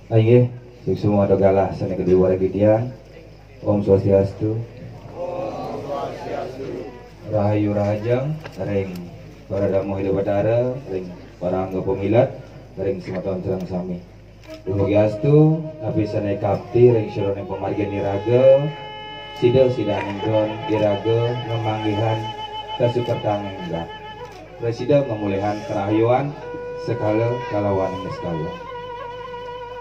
Aye, semua dogalah sana kedua regitian. Om Swastiastu. Rahayu Rahajang, ring para damu hidup batara, ring para angga pemilat, ring simaton serang sami. Dumagiastu, nabi sanai kapti, ring syirone pemargian iraga, sida ninggon iraga, memanggihan kasukertang enggak. Presida memulihan kerahayuan sekala kalawan skala.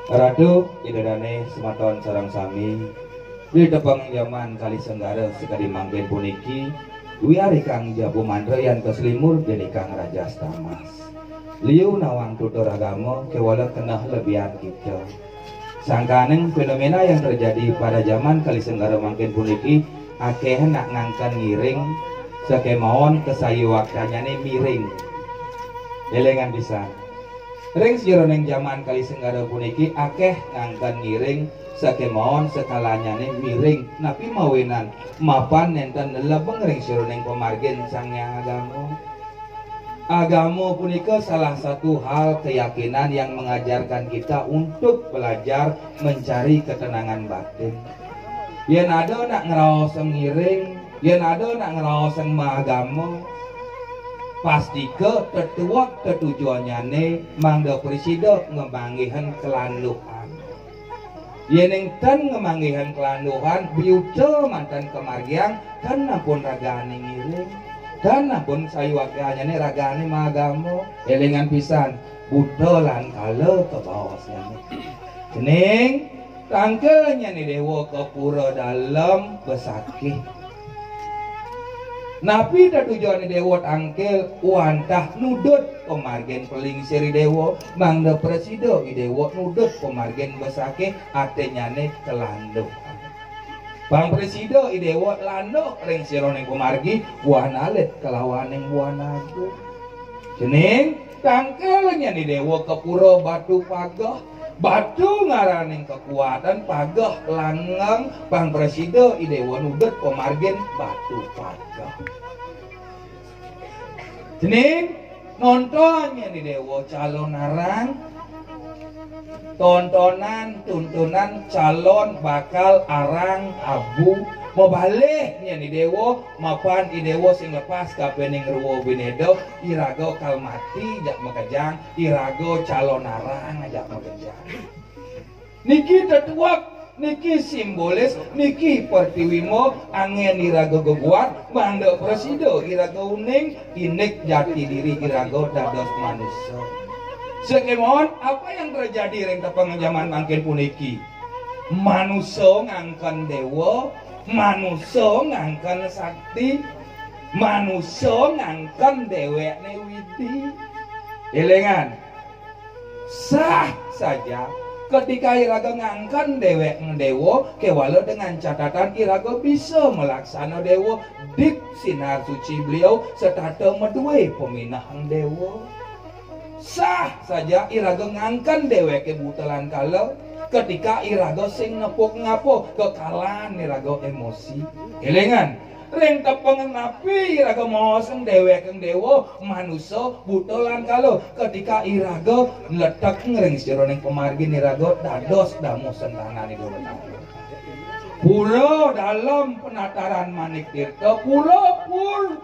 Ratu idadane sematon sarang sami di tepang zaman kali senggara sekali manggen puniki wiari kang jabu mandrayan keslimur geni kang raja stamas liu nawang tutur agama kewala kenah lebihan kita sangkaneng fenomena yang terjadi pada zaman kali senggara manggen puniki akeh nak ngangkan ngiring sakemawon kesayu waktanya miring elengan bisa ring sironeng zaman kali senggara puniki akeh ngangkan ngiring sakemon sekalanya miring napi mawinan mapan nenten lebeng ring sironeng pemargin sangnya agama punika salah satu hal keyakinan yang mengajarkan kita untuk belajar mencari ketenangan batin. Yen ada nak ngeraos ngiring, yen ada nak ngeraos agama, pasti ke tetuak ketujuannya ne mangda presida ngemanggihan kelanduhan yeneng tan ngemanggihan kelanduhan biuta mantan kemargiang kan napun ragane ngiring kan napun sayuakanya ne ragane magamo elengan pisan buddha lan kala ke bawasnya jeneng tangkelnya ni dewa ke pura dalam besakih. Napi tujuan dewa angkel wantah nudut pemargen peling seri dewa mangda presida dewa nudut pemargen besake atenya ne kelanduh bang presida dewa landuh ring sironeng pemargi buah nalet kelawaneng buah nagu jeneng tangkelnya ni dewa kepura batu pagah batu ngaraneng kekuatan pagah langang bang presida idewa nudut pemargen batu pagah jeneng nontonnya di dewa calon arang tontonan tuntunan calon bakal arang abu mau baliknya di dewa mapan idewa sing lepas kapening ruwo binedo irago kalmati jak makajang irago calon arang ajak makajang niki tetuak niki simbolis niki pertiwimo angin irago geguat mangda presido irago uning inek jati diri irago dados manusia sekemon apa yang terjadi ring tepang zaman mangkin puniki manusia ngangken dewa, manusia ngangken sakti, manusia ngangken dewekne widi. Elengan sah saja ketika iraga ngangken dewek dewa kewala dengan catatan iraga bisa melaksana dewa dik sinar suci beliau serta medue peminahan dewa. Sah saja iraga ngangken dewek kebutelan kalau ketika iraga sing nepuk ngapo kekalan iraga emosi. Elengan ring tepeng napi iraga moseng dewek dewa manusia butelan kalau ketika iraga letak ngering sironing pemargin iraga dados damu sentanan itu benar. Pulau dalam penataran Manik Tirta pulau pur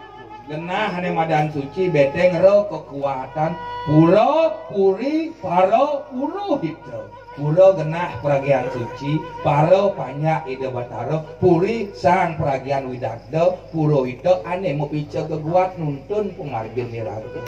genah hane madan suci beteng ro kekuatan pulau puri paro puru hito. Pulau genah peragian suci, paro panyak ide bataro, puri sang peragian widagdo, pulau itu ane mau pica keguat nuntun pemargin niraga.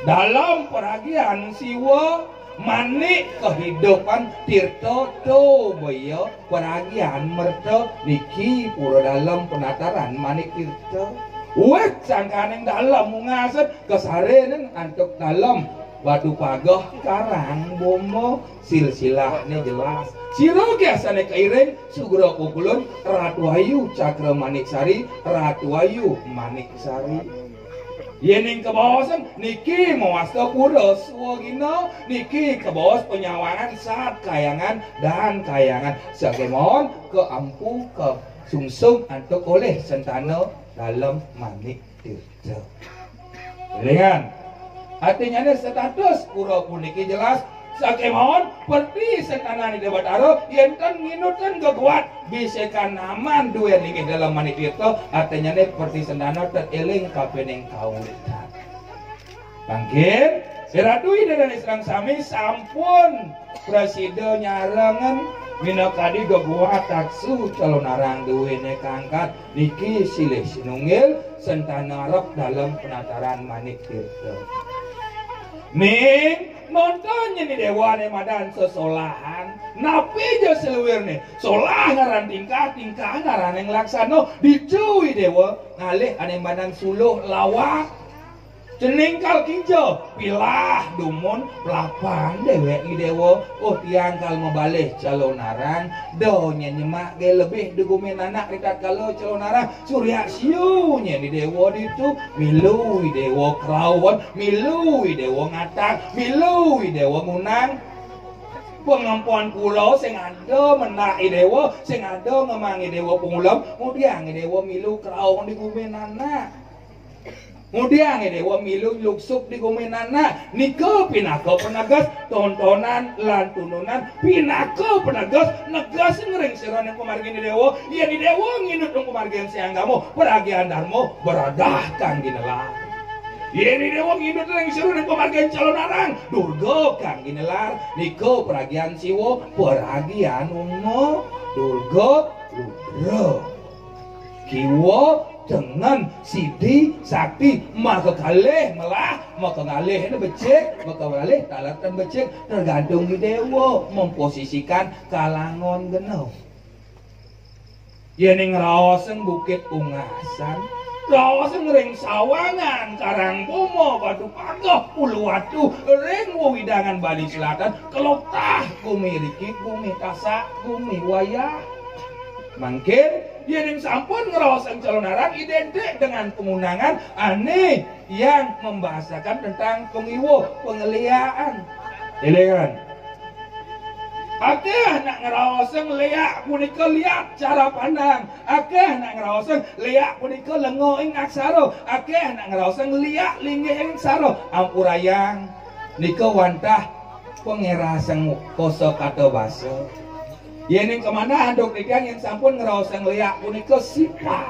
Dalam peragian siwa manik kehidupan tirto to boyo peragian merto niki pulau dalam penataran manik tirto. Wet sangkaneng dalam mengasat kesarenen antuk dalam batu pagah karang bomo silsilahnya jelas siro kiasane keiring sugro kukulun Ratu Ayu Cakra Manik Sari Ratu Ayu Manik Sari yening kebawasan niki mewasta kudos wagina niki kebawas penyawangan saat kayangan dan kayangan sagemon ke ampu ke sungsung antuk oleh sentana dalam Manik Tirta. Dengan artinya status pura puniki jelas sakemon perti sentanan di debat aro yenten nginutan keguat bisekan naman dua niki dalam Manik Tirta artinya perti sentana tereling kapening kaulitan bangkit seratui dari serang sami sampun presiden nyarangan minakadi geguat taksu calon arang duwene kangkat niki silih sinunggil sentana rok dalam penataran Manik Tirta. Ning nontonnya nih dewa nih madan sesolahan napi aja seluir nih solah ngaran tingkah ngaran yang laksano dicuwi dewa ngalih aneh madan suluh lawak ceningkal kinjo pilah dumun pelapan dewek ni dewa oh tiang kal membalih calon narang donya nyemak ge lebih dugumin anak dekat kalau calon narang surya siunya ni dewa itu milui dewa kerawan milui dewa ngatak milui dewa ngunang pengampuan pulau sing ada menai dewa sing ada ngemangi dewa pengulam kemudian dewa milu kerawan digumin anak kemudian dewa milu luksuk di gumenana niko pinaka penagas tontonan lan tununan pinaka penagas negas ngering siron yang kemargin dewa iya di dewa nginut yang kemargin sianggamu peragian darmo beradah kang ginelar iya di dewa nginut yang siron yang kemargin calon arang durga kang ginelar niko peragian siwo peragian umo durga rudra kiwo dengan sidi sakti maka kalih melah maka ngalih ini becik maka ngalih talatan becik tergantung di dewa memposisikan kalangan genau yening rawasan bukit ungasan rawasan ring sawangan karang pomo batu pagah uluwatu ring widangan Bali Selatan kelotah kumi riki kumi tasak kumi wayah mangkir yang sampun ngerawasan calon arang identik dengan pengundangan aneh yang membahasakan tentang pengiwo pengeliaan ilengan akeh nak ngerawasan liak punika liat cara pandang akeh nak ngerawasan liak punika lengo ing aksara akeh nak ngerawasan liak linggih ing aksara ampurayang nika wantah pengerasan koso kata basa yening kemana andok nikang yang sampun ngerawasan liak punika sifat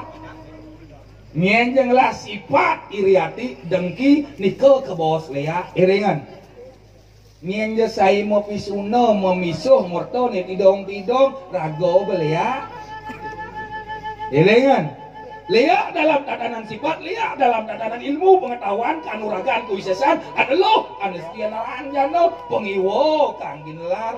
nyenjenglah sifat iriati dengki nika ke bawah liak iringan nyenje saya mau pisuna memisuh murto nih tidong rago belia iringan liak dalam tatanan sifat liak dalam tatanan ilmu pengetahuan kanuragan kuisesan adalah anestian aranjano pengiwo kang ginelar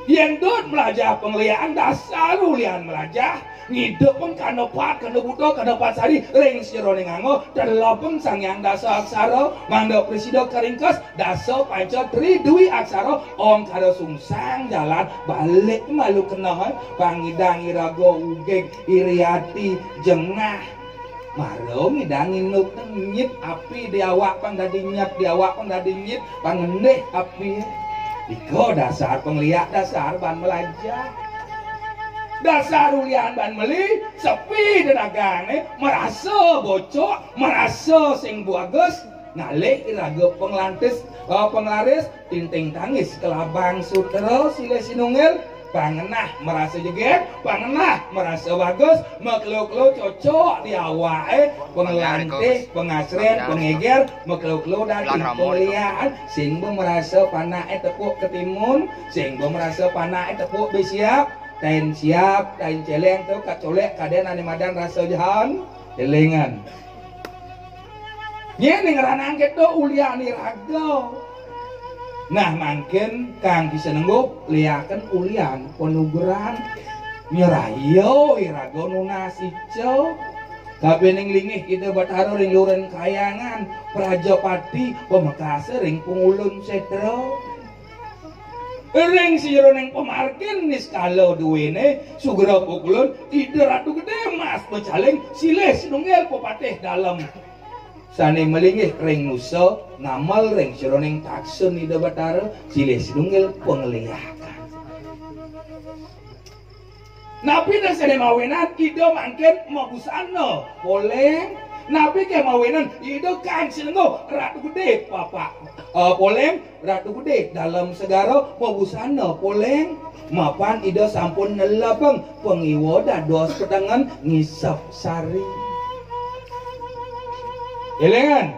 Yen dot melajah pengliaan dasar ulian melajah ngidup pun kanopat kanobuto kanopat sari ring siro nganggo delopeng sangyang dasa aksara mando presido keringkes daso panco tri dwi aksara om karo sungsang jalan balik malu kenohon pangidang irago ugeng iriati jengah Maro ngidangin nuk nyit api di awak pang dadi nyet di awak pang dadi nyit pangendeh api iko dasar pengliak dasar ban melajah dasar ulian ban meli sepi denagane merasa bocok merasa sing bagus ngalih iraga penglantis penglaris tinting tangis kelabang sutera sile sinungil pangenah merasa jeget, pangenah merasa bagus, meklo-klo cocok di awake, pengelantik, pengasren, pengeger, meklo-klo dari pengliaan, sing merasa panake tepuk ketimun, sing merasa panake tepuk besiap, tain siap, tain celeng tuh kacolek kaden ane madan rasa jahan, elengan. Nyene ngeranang gitu uliani raga. Nah mangkin kang disenenggup liakan ulian penugeran nyerayo irago nunasico kabening lingih kita bataro ring luren kayangan prajapati pemekase ring pungulun setro ring siro ning pemarkin niskalo duwene sugera pukulun ide ratu gede mas pecaling silih sinunggil pepatih dalam sane melingih ring nusa ngamal ring sironing taksun ida batara silih sinunggil penglihakan napi dan sane mawenan ida mangken mabusana poleng napi ke mawenan ida kang sinenggo ratu gede papa poleng ratu gede dalam segara mabusana poleng mapan ida sampun nelapeng pengiwo dados pedangan ngisap sari elengan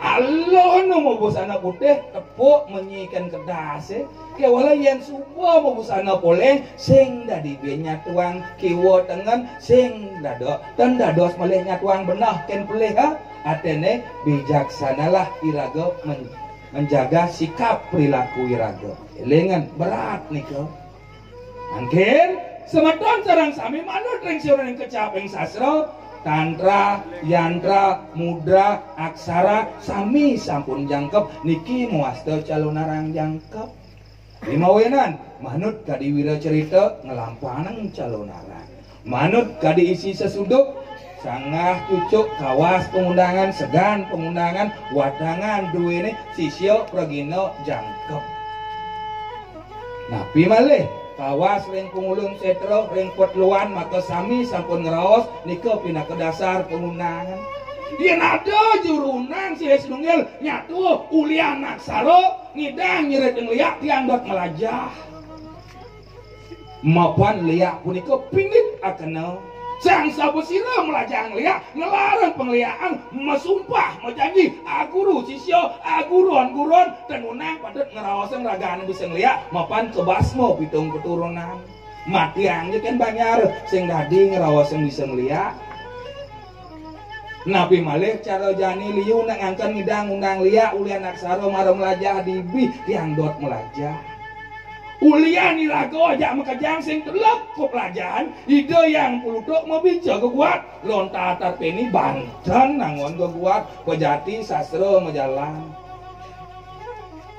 Allah no mau busana putih tepuk menyikan kedas ke wala yen subuh mau busana poleng sing dadi benya tuang kiwo tengen sing dado dan dados malih nyatuang benah ken pelih atene bijaksanalah iraga menjaga sikap perilaku iraga elengan berat niko angkin semeton sareng sami manut ring sira kecaping sastra tantra, yantra, mudra, aksara, sami sampun jangkep niki muasto calonarang jangkep. Limawenan manut kadi wira cerita ngelampanang calonarang. Manut kadi isi sesuduk sangah cucuk kawas pengundangan segan pengundangan wadangan duwene sisyo pragino jangkep. Napi malih kawas ring pungulung setro ring potluan maka sami sampun ngeraos nika pindah ke dasar pengundangan yen ada jurunan silih sinunggil nyatu ulian aksara ngidang nyirit jeung liak tiang dot melajah mapan liak punika pingit akena sang sabusira melajang liak ngelarang pengliaan mesumpah mejanji aguru sisyo aguron-guron dan unang padet ngerawasan ragaan bisa ngeliak mapan kebasmo pitung keturunan mati angnya kan banyar sing dadi ngerawasan bisa ngeliak nabi malih cara jani liu nang angkan ngidang undang liak ulian aksara mara melajah dibi tiang dot melajah ulian irago aja makajang sing telep ke pelajaran ide yang pulutuk mabija keguat lontar tarpeni Banten nangon keguat pejati sastra majalan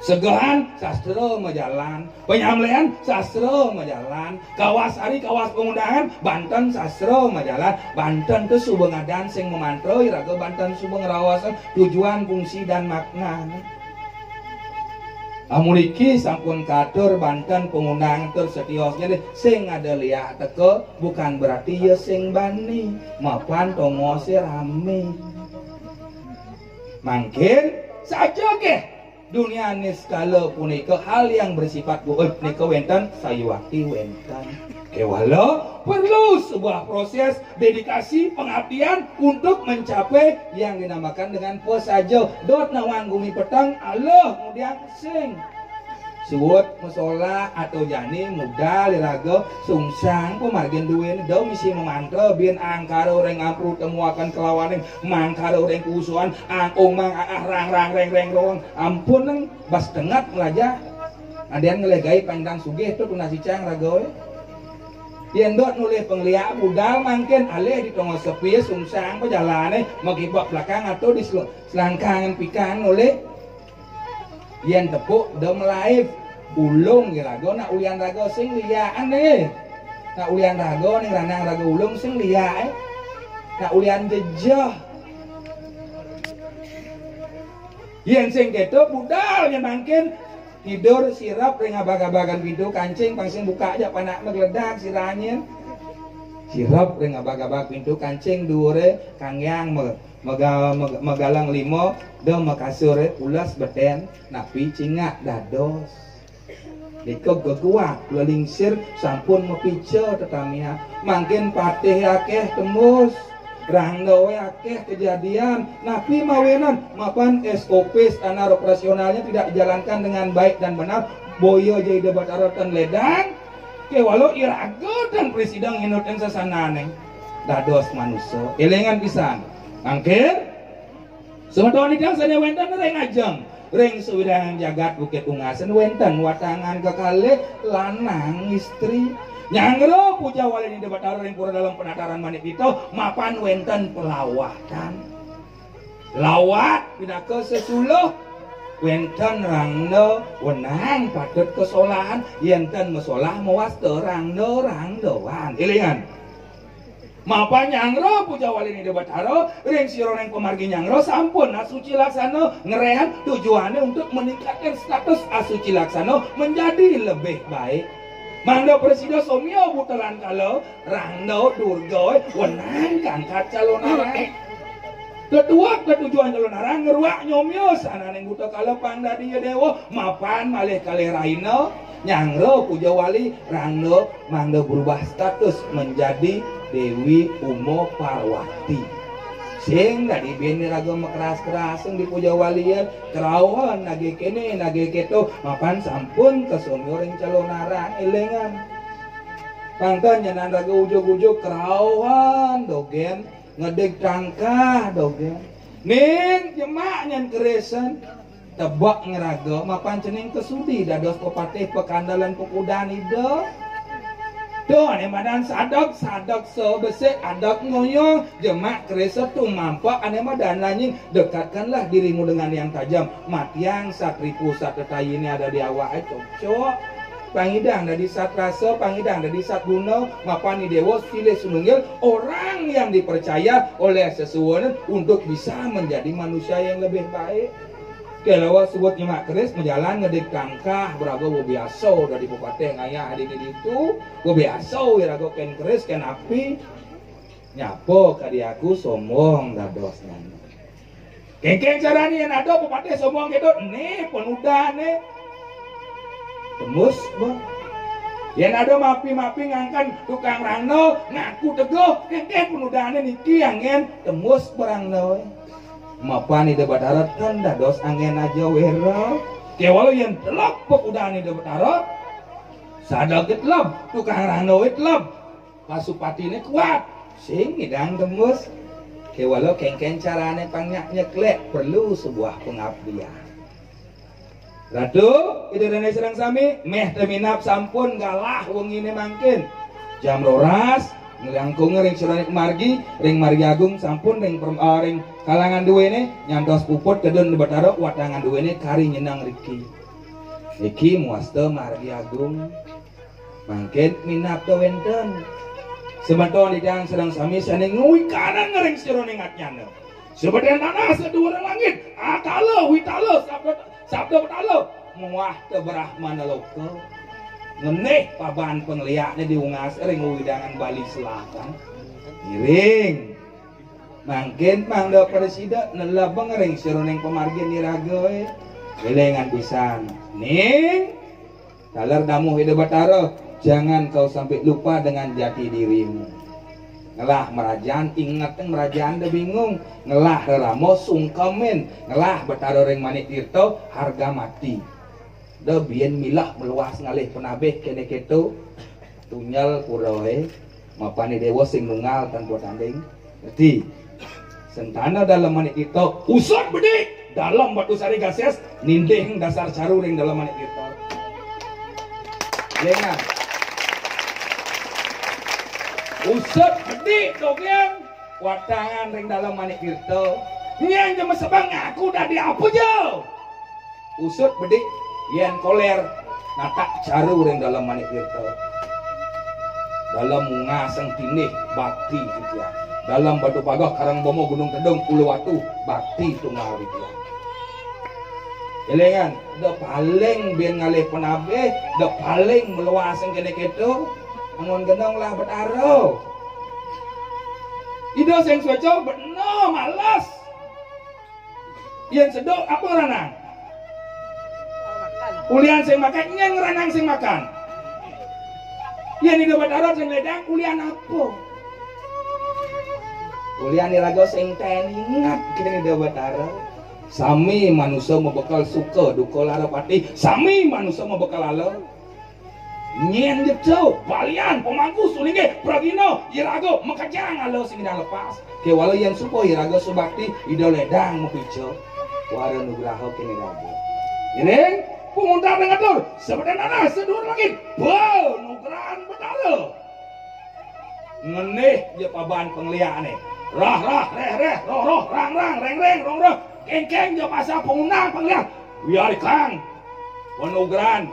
segahan sastra majalan penyamlean sastra majalan kawas hari kawas pengundangan Banten sastra majalan Banten ke subengadan sing memantau irago Banten subeng rawasan tujuan fungsi dan makna Amuriki sampun katur Banten pengundang tersetiosnya deh sing ada liak teke bukan berarti ya sing bani mapan tongose rame mangkin saja ke dunia niskala punika hal yang bersifat buut nika wenten sayuwati wenten kewala perlu sebuah proses dedikasi pengabdian untuk mencapai yang dinamakan dengan posajo dot nawanggumi petang Allah kemudian sing suwut musola atau jani muda liraga sungsang pemargin duwin do misi memantra bian angkara reng ampru temuakan kelawaning mangkara reng kusuan angkong mang rang reng ampun neng bas dengat melajah Adian ngelegai pandang sugih tuh tuna sicang ragoy. Yen dot nulih pengliak budal mangken alih di tengah sepi sungsang pejalane magibak belakang atau di selangkangan pikan nulih. Yen tepuk do melaif ulung rago nak ulian rago sing liaan deh. Nak ulian rago ning ranang rago ulung sing liak nak ulian jejah. Yen sing keto budal yen mangken tidur sirap ring abag-abagan pintu kancing pangsing buka aja panak megledak siranya sirap ring abag-abag pintu kancing dhuwure kangyang megalang limo do makasure ulas beten napi cingak dados dikog geguak lelingsir sampun mepice tetamia mangkin patih akeh tembus rangdo akeh kejadian napi mawenan mapan SOP standar operasionalnya tidak dijalankan dengan baik dan benar boyo jadi debat aratan ledang ke walau irago dan presiden nginutin sasanane dados manusia elengan pisan angker semeton idang sana wenten reng ajeng reng suwidang jagat bukit ungasan wenten watangan kekale lanang istri nyangro puja wali di debat ring pura dalam penataran manik itu mapan wenten pelawatan lawat pinaka sesuluh wenten rangno wenang patut kesolahan yenten mesolah mawas terangno rangdoan ilingan mapan nyangro puja wali di debat ring sironeng pemargi nyangro sampun asuci laksana ngerehan tujuannya untuk meningkatkan status asuci laksana menjadi lebih baik. Mangdo presiden somio butelan kalau rangdo durgoy wenang kangkat calonarang kedua ketujuan calonarang ngeruak nyomio sana neng buta kalau pangda dia dewa mapan malih kali raino nyangro puja wali rangdo mangdo berubah status menjadi Dewi Umo Parwati sing dari bini raga keras-keras di puja walian kerawan nage kene nage keto mapan sampun kesomyo ring calonarang elengan pangkan nyanan raga ujug-ujug kerawan dogen ngedeg tangkah dogen ning jemak nyan keresan tebak ngeraga mapan cening kesudi dados pepatih pekandalan pekudan ide tuh ane madan sadok so besek adak ngoyong jemak keresep tuh mampak ane madan lanying dekatkanlah dirimu dengan yang tajam matiang satripu satetai ini ada di awak cocok pangidang dari sat rasa pangidang dari sat guna mapani dewa pilih sununggil orang yang dipercaya oleh sesuatu untuk bisa menjadi manusia yang lebih baik. Kalau sebut nyemak keris menjalan ngedek tangkah berago biasa dari bupati ngayah di itu biasa berago ken keris ken api nyapo kadiaku sombong dadosnya kengkeng caranya yang ada bupati sombong gitu nih penudah nih tembus bang yang ada mapi ngangkan tukang rangno ngaku teguh kengkeng penudahannya niki angin tembus berangno mapan di debat darat kan dados angin aja wero kewalo yang telap pekudan di debat darat sadar getlab tukang rano getlab pasupati ini kuat sing ngidang tembus kewalo kengkeng carane pangnya nyeklek perlu sebuah pengabdian ratu itu dene serang sami meh teminap sampun galah wong ini mangkin jam roras ngelangkung ring siranik margi ring margi agung sampun ring kalangan dua ini nyantos puput kedun batara watangan dua ini kari nyenang Riki muasta margi agung mangkin minap to wenten sebenton didang sedang sami sane nguwi kanan ring siraning atnyana sebadan tanah sedua langit akalo witalo sabda betalo muah te brahmana loko ngenih paban pengliaknya diungas ring widangan Bali Selatan giring mangkin mangda presiden nelabeng ring sironeng pemargin diragoy gelengan pisan ning talar damu hidup batara jangan kau sampai lupa dengan jati dirimu ngelah merajaan ingat yang merajaan de bingung ngelah reramo sungkemen ngelah batara ring manik tirto harga mati da biyen milah meluas ngalih penabeh kene keto tunyal puroe mapane dewa sing nunggal tanpa tanding ngerti sentana dalam manik kita usut bedik dalam batu sari gases ninding dasar caruring dalam manik kita Lengan. Usut gede dogen watangan ring dalam manik kirto. Nyan jema sebang aku dah apa je. Usut gede yen koler natak caru ring dalam manik kirto. Dalam ngaseng tinih bakti gitu ya. Dalam batu pagah karang bomo gunung tedung Uluwatu bakti tunggal gitu ya. Elengan, da paling biar ngalih penabe, da paling meluaseng kene keto, angon genong lah betaro. Ido sing suweco beno malas. Yen sedok apa ranang? Ulian sing makan, nyen ranang sing makan. Yen ido betaro sing ledang, ulian apa? Ulian irago sing ten ingat kene ido betaro. Sami manusia membekal suka duka lara pati. Sami manusia membekal ala. Nyen jauh balian pemangku sulinge pragino irago mekajang ala sing dah lepas. Ke walau yang supo irago subakti ida ledang mupijo. Wara nugraha kene rago. Ini penguntar ngatur sebenarnya sedur lagi. Bo nugrahan betala. Ngenih je paban pengliane. Rah reh roh rang reng rong. Keng jo masa pengundang penglihat biar kang penugran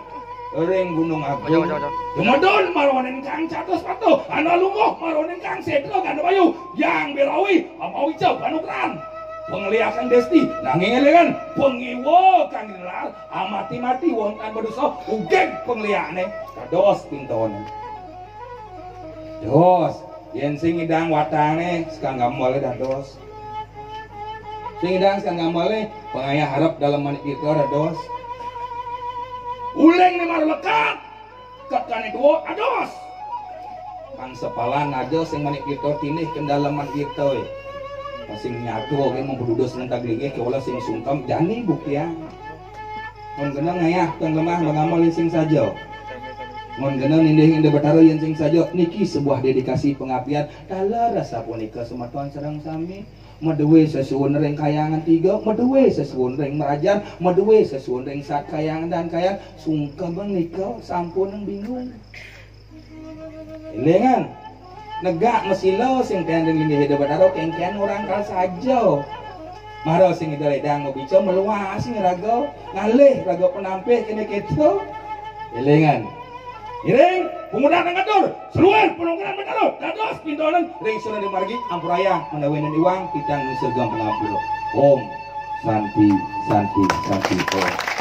ring gunung agung kemudian maronin kang catus patuh anu lungoh maronin kang sedro ganda bayu yang birawi amawi jauh penugran penglihat kang desti nanging elengan pengiwo kang general amati-mati wong tan berdosa ugeg penglihane kados pintone dos yen sing idang watange sekang gamole dados sing idang sekang gamole pengaya harap dalam manik kita dados uleng ni lekat ketane dua ados pang sepalan aja sing manik kita tinih ke dalam manik kita masing nyatu oke memperdudos nentag linge ke wala sing sungkem jani bukti ya mun genang ngayah teng lemah mengamal sing saja mun genang nindih inde betara yen sing saja niki sebuah dedikasi pengabdian dalah rasa punika sumatuan sareng sami medewe sesuun ring kayangan tiga, medewe sesuun ring merajan, medewe sesuun ring sat kayangan dan kayang sungkem bang nikau sampun yang bingung. Ilengan negak mesilo sing ten ring linggih hidup betaro kengkian orang kal saja. Maro sing ida ledang ngobico meluas sing rago ngalih rago penampil kene keto. Ilengan Iring, pemuda ngatur, seluar penunggulan betaro, dados pindonan, ring sunan dimargi, ampuraya, menawinan iwang, pitang sergam pengampil. Om, santi, Om.